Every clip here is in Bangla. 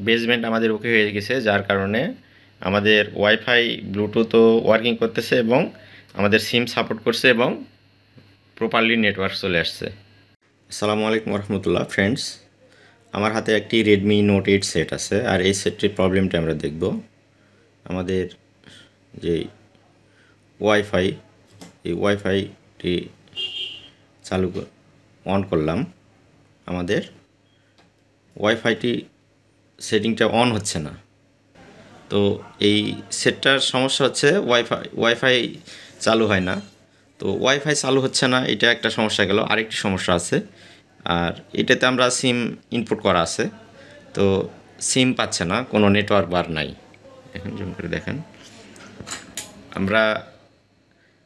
বেসমেন্ট আমাদের ওকে হয়ে গেছে, যার কারণে আমাদের ওয়াইফাই ব্লুটুথও ওয়ার্কিং করতেছে এবং আমাদের সিম সাপোর্ট করছে এবং প্রপারলি নেটওয়ার্ক চলে আসছে। আসসালামু আলাইকুম রহমতুল্লাহ ফ্রেন্ডস, আমার হাতে একটি রেডমি নোট 8 সেট আছে। আর এই সেটটির প্রবলেমটা আমরা দেখব। আমাদের যে ওয়াইফাই, এই ওয়াইফাইটি চালু অন করলাম, আমাদের ওয়াইফাইটি সেটিংটা অন হচ্ছে না। তো এই সেটটার সমস্যা হচ্ছে ওয়াইফাই চালু হয় না। তো ওয়াইফাই চালু হচ্ছে না, এটা একটা সমস্যা গেল। আরেকটি সমস্যা আছে, আর এটাতে আমরা সিম ইনপুট করা আছে, তো সিম পাচ্ছে না, কোনো নেটওয়ার্ক বার নাই। এখন জুম করে দেখেন, আমরা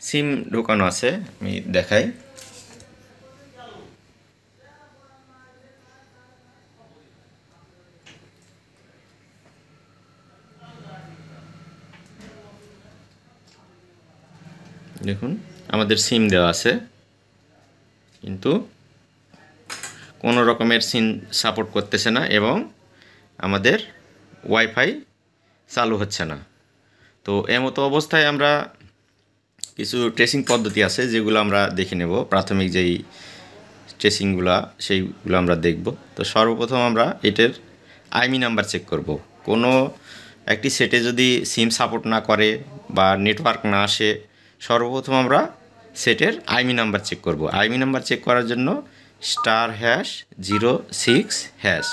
সিম ঢোকানো আছে, আমি দেখাই। দেখুন আমাদের সিম দেওয়া আছে, কিন্তু কোনো রকমের সিম সাপোর্ট করতেছে না এবং আমাদের ওয়াইফাই চালু হচ্ছে না। তো এমতো অবস্থায় আমরা কিছু ট্রেসিং পদ্ধতি আছে যেগুলো আমরা দেখে নেব। প্রাথমিক যেই ট্রেসিংগুলো সেইগুলো আমরা দেখব। তো সর্বপ্রথম আমরা এটার আইমি নাম্বার চেক করব। কোনো একটি সেটে যদি সিম সাপোর্ট না করে বা নেটওয়ার্ক না আসে, সর্বপ্রথম আমরা সেটের আইমি নাম্বার চেক করব। আইমি নাম্বার চেক করার জন্য *#06#।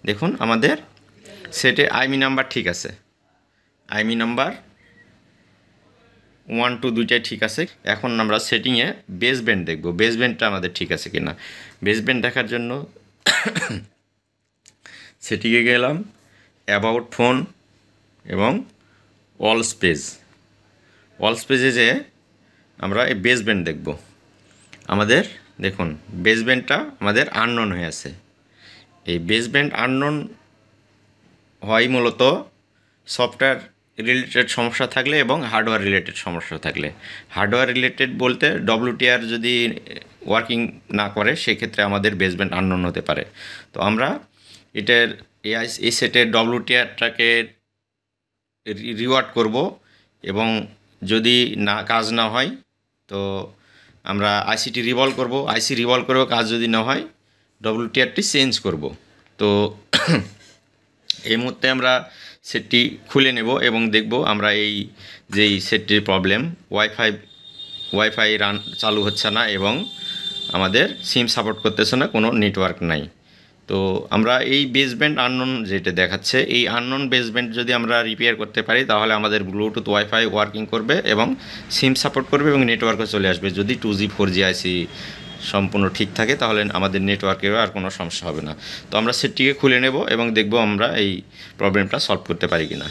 দেখুন আমাদের সেটে আইমি নাম্বার ঠিক আছে, আইমি নাম্বার 1 2 দুইটাই ঠিক আছে। এখন আমরা সেটিংয়ে বেসব্যান্ড দেখব, বেসব্যান্ডটা আমাদের ঠিক আছে কিনা। বেসব্যান্ড দেখার জন্য সেটিংয়ে গেলাম, অ্যাবাউট ফোন এবং অল স্পেজে যেয়ে আমরা এই বেসব্যান্ড দেখব। আমাদের দেখুন বেসব্যান্ডটা আমাদের আননোন হয়ে আছে। এই বেসব্যান্ড আননোন হয় মূলত সফটওয়্যার রিলেটেড সমস্যা থাকলে এবং হার্ডওয়্যার রিলেটেড সমস্যা থাকলে। হার্ডওয়্যার রিলেটেড বলতে WTR যদি ওয়ার্কিং না করে, সেক্ষেত্রে আমাদের বেসব্যান্ড আননোন হতে পারে। তো আমরা এটার এই সেটের WTRটাকে রিওয়ার্ড করব, এবং যদি কাজ না হয় তো আমরা আইসিটি রিভলভ করব। আইসি রিভলভ করব, কাজ যদি না হয় WTRটি চেঞ্জ করব। তো এই মুহূর্তে আমরা সেটটি খুলে নেব এবং দেখব আমরা এই যেই সেটটির প্রবলেম, ওয়াইফাই রান চালু হচ্ছে না এবং আমাদের সিম সাপোর্ট করতেছে না, কোনো নেটওয়ার্ক নাই। তো আমরা এই বেসব্যান্ড আননোন যেটা দেখাচ্ছে, এই আননোন বেসব্যান্ড যদি আমরা রিপেয়ার করতে পারি, তাহলে আমাদের ব্লুটুথ ওয়াইফাই ওয়ার্কিং করবে এবং সিম সাপোর্ট করবে এবং নেটওয়ার্কও চলে আসবে। যদি 2G 4G আইসি সম্পূর্ণ ঠিক থাকে, তাহলে আমাদের নেটওয়ার্কেরও আর কোনো সমস্যা হবে না। তো আমরা সেটটিকে খুলে নেব এবং দেখব আমরা এই প্রবলেমটা সলভ করতে পারি কিনা।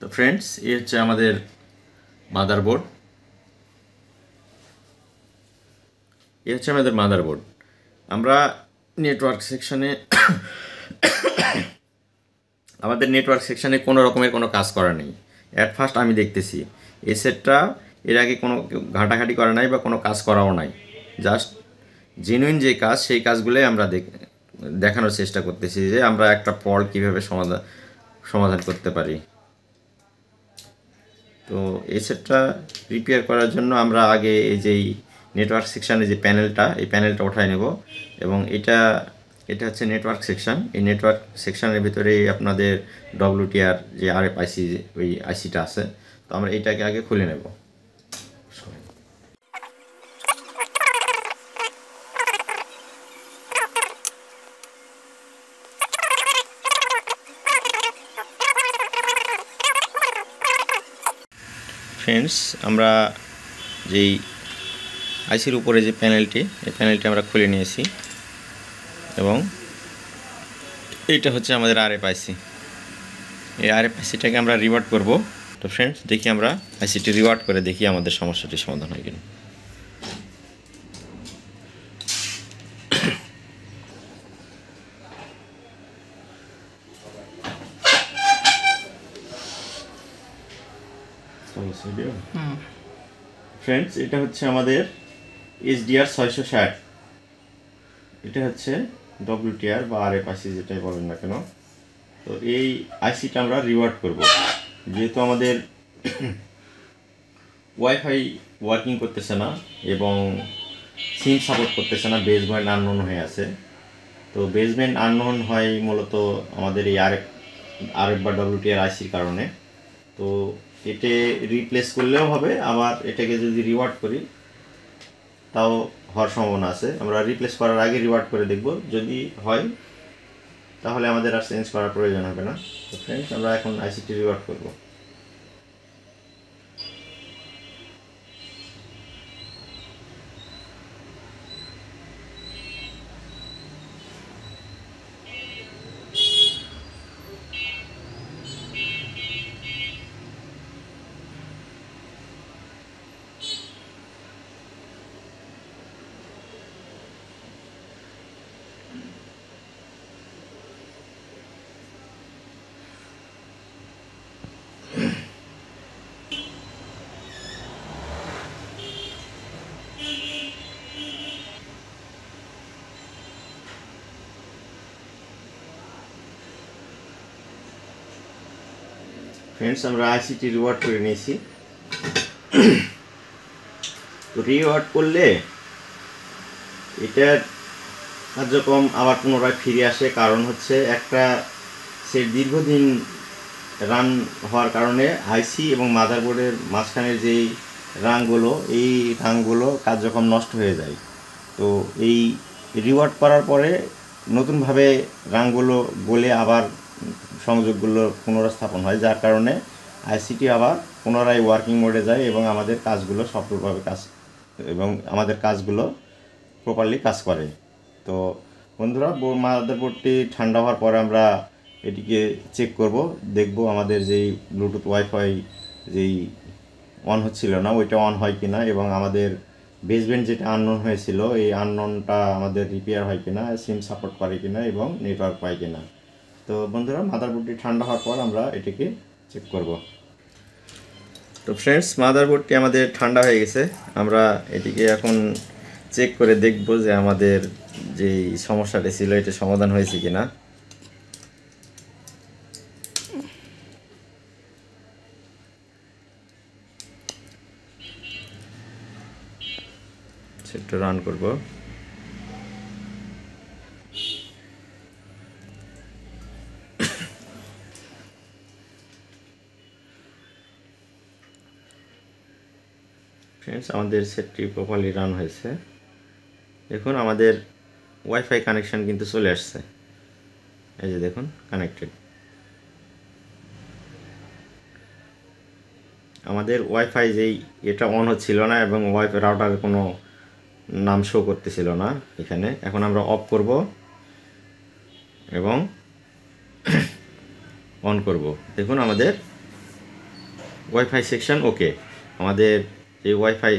তো ফ্রেন্ডস, এই হচ্ছে আমাদের মাদারবোর্ড। আমরা নেটওয়ার্ক সেকশনে আমাদের নেটওয়ার্ক সেকশনে কোনো রকমের কোনো কাজ করা নেই। অ্যাট ফার্স্ট আমি দেখতেছি এই সেটটা এর আগে কোনো ঘাটাঘাটি করা নাই বা কোনো কাজ করাও নাই। জাস্ট জেনুইন যে কাজ, সেই কাজগুলোই আমরা দেখানোর চেষ্টা করতেছি যে আমরা একটা ফল্ট কীভাবে সমাধান করতে পারি। তো এই সেটটা রিপেয়ার করার জন্য আমরা আগে এই যেই নেটওয়ার্ক সেকশানে যে এই প্যানেলটা উঠাই নেব, এবং এটা হচ্ছে নেটওয়ার্ক সেকশান। এই নেটওয়ার্ক সেকশানের ভিতরে আপনাদের WTR যে RFIC ওই আইসিটা আছে, তো আমরা এইটাকে আগে খুলে নেব। ফ্রেন্ডস, আমরা যেই আইসির উপরে যে প্যানেলটি, এই প্যানেলটি আমরা খুলে নিয়েছি এবং এইটা হচ্ছে আমাদের RFIC। এই RFICটাকে আমরা রিওয়ার্ড করব। তো ফ্রেন্ডস, দেখি আমরা আইসিটি রিওয়ার্ড করে দেখি আমাদের সমস্যাটি সমাধান হয় কিনা। ফ্রেন্ডস, এটা হচ্ছে আমাদের HDR 660, এটা হচ্ছে WTR বা RF আইসি যেটাই বলেন না কেন। তো এই আইসিটা আমরা রিওয়ার্ড করব, যেহেতু আমাদের ওয়াইফাই ওয়ার্কিং করতেছে না এবং সিম সাপোর্ট করতেছে না, বেসব্যান্ড আননোন হয়ে আছে। তো বেসব্যান্ড আননোন হয় মূলত আমাদের এই RF বা WTR আইসির কারণে। তো এতে রিপ্লেস করলেও হবে, আবার এটাকে যদি রিওয়ার্ড করি তাও হওয়ার সম্ভাবনা আছে। আমরা রিপ্লেস করার আগে রিওয়ার্ড করে দেখব, যদি হয় তাহলে আমাদের আর চেঞ্জ করার প্রয়োজন হবে না। তো ফ্রেন্ডস, আমরা এখন আইসিটি রিওয়ার্ড করব। ফ্রেন্ডস, আমরা আইসিটি রিওয়ার্ড করে নিয়েছি। তো রিওয়ার্ড করলে এটার কার্যক্রম আবার পুনরায় ফিরে আসে, কারণ হচ্ছে একটা সে দীর্ঘদিন রান হওয়ার কারণে আইসি এবং মাদারবোর্ডের মাঝখানের যেই রাংগুলো, এই রাংগুলো কার্যক্রম নষ্ট হয়ে যায়। তো এই রিওয়ার্ড করার পরে নতুনভাবে রাংগুলো গলে আবার সংযোগগুলো পুনরস্থাপন হয়, যার কারণে আইসিটি আবার পুনরায় ওয়ার্কিং মোডে যায় এবং আমাদের কাজগুলো সফলভাবে আমাদের কাজগুলো প্রপারলি কাজ করে। তো বন্ধুরা, মাদারবোর্ডটি ঠান্ডা হওয়ার পরে আমরা এটিকে চেক করব, দেখব আমাদের যেই ব্লুটুথ ওয়াইফাই যেই অন হচ্ছিল না ওইটা অন হয় কিনা, এবং আমাদের বেসব্যান্ড যেটা আননোন হয়েছিল এই আননোনটা আমাদের রিপেয়ার হয় কিনা, সিম সাপোর্ট করে কিনা এবং নেটওয়ার্ক পায় কিনা। তো বন্ধুরা, মাদারবোর্ডটি ঠান্ডা হওয়ার পর আমরা এটিকে চেক করব। তো ফ্রেন্ডস, মাদারবোর্ডটি আমাদের ঠান্ডা হয়ে গেছে। আমরা এটিকে এখন চেক করে দেখব যে আমাদের যেই সমস্যাটা ছিল এটা সমাধান হয়েছে কিনা। সেটা রান করব। ফ্রেন্ডস, আমাদের সেটটি প্রপারলি রান হয়েছে। দেখুন আমাদের ওয়াইফাই কানেকশন কিন্তু চলে আসছে, এই যে দেখুন কানেক্টেড। আমাদের ওয়াইফাই যেই এটা অন হচ্ছিল না এবং ওয়াইফাই রাউটারের কোনো নাম শো করতেছিল না এখানে। এখন আমরা অফ করব এবং অন করব। দেখুন আমাদের ওয়াইফাই সেকশন ওকে। আমাদের যে ওয়াইফাই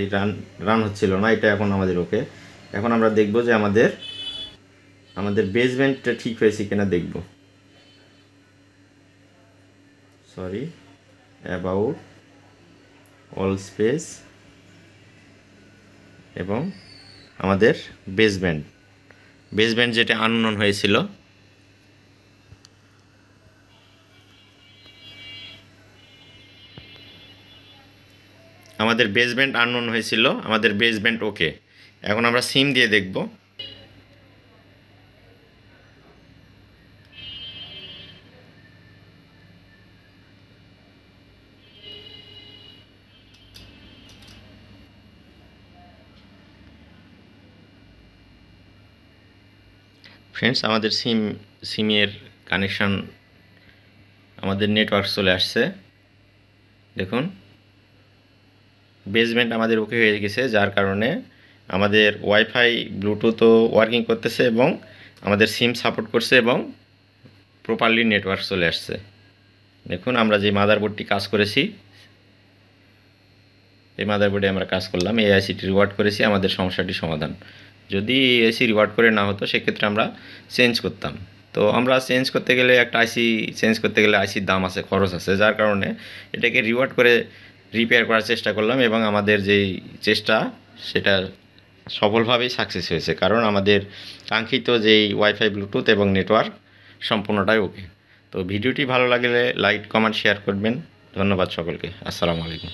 রান হচ্ছিল না এটা এখন আমাদের ওকে। এখন আমরা দেখব যে আমাদের বেসব্যান্ডটা ঠিক হয়েছে কিনা দেখব। সরি, অ্যাবাউট, অল স্পেস এবং আমাদের বেসব্যান্ড যেটা আননোন হয়েছিল আমাদের বেসব্যান্ড ওকে। এখন আমরা সিম দিয়ে দেখব। ফ্রেন্ডস, আমাদের সিমের কানেকশন আমাদের নেটওয়ার্ক চলে আসছে। দেখুন বেসব্যান্ড আমাদের ওকে হয়ে গেছে, যার কারণে আমাদের ওয়াইফাই ব্লুটুথও ওয়ার্কিং করতেছে এবং আমাদের সিম সাপোর্ট করছে এবং প্রপারলি নেটওয়ার্ক চলে আসছে। দেখুন আমরা যে মাদারবোর্ডটি কাজ করেছি, এই মাদারবোর্ডে আমরা কাজ করলাম, এই আইসিটি রিওয়ার্ড করেছি, আমাদের সমস্যাটি সমাধান। যদি এই আইসি রিওয়ার্ড করে না হতো সেক্ষেত্রে আমরা চেঞ্জ করতাম। তো আমরা চেঞ্জ করতে গেলে একটা আইসি চেঞ্জ করতে গেলে আইসির দাম আছে, খরচ আছে, যার কারণে এটাকে রিওয়ার্ড করে রিপেয়ার করার চেষ্টা করলাম এবং আমাদের যেই চেষ্টা সেটা সফলভাবেই সাকসেস হয়েছে, কারণ আমাদের কাঙ্ক্ষিত যেই ওয়াইফাই, ব্লুটুথ এবং নেটওয়ার্ক সম্পূর্ণটাই ওকে। তো ভিডিওটি ভালো লাগলে লাইক, কমেন্ট, শেয়ার করবেন। ধন্যবাদ সকলকে। আসসালামু আলাইকুম।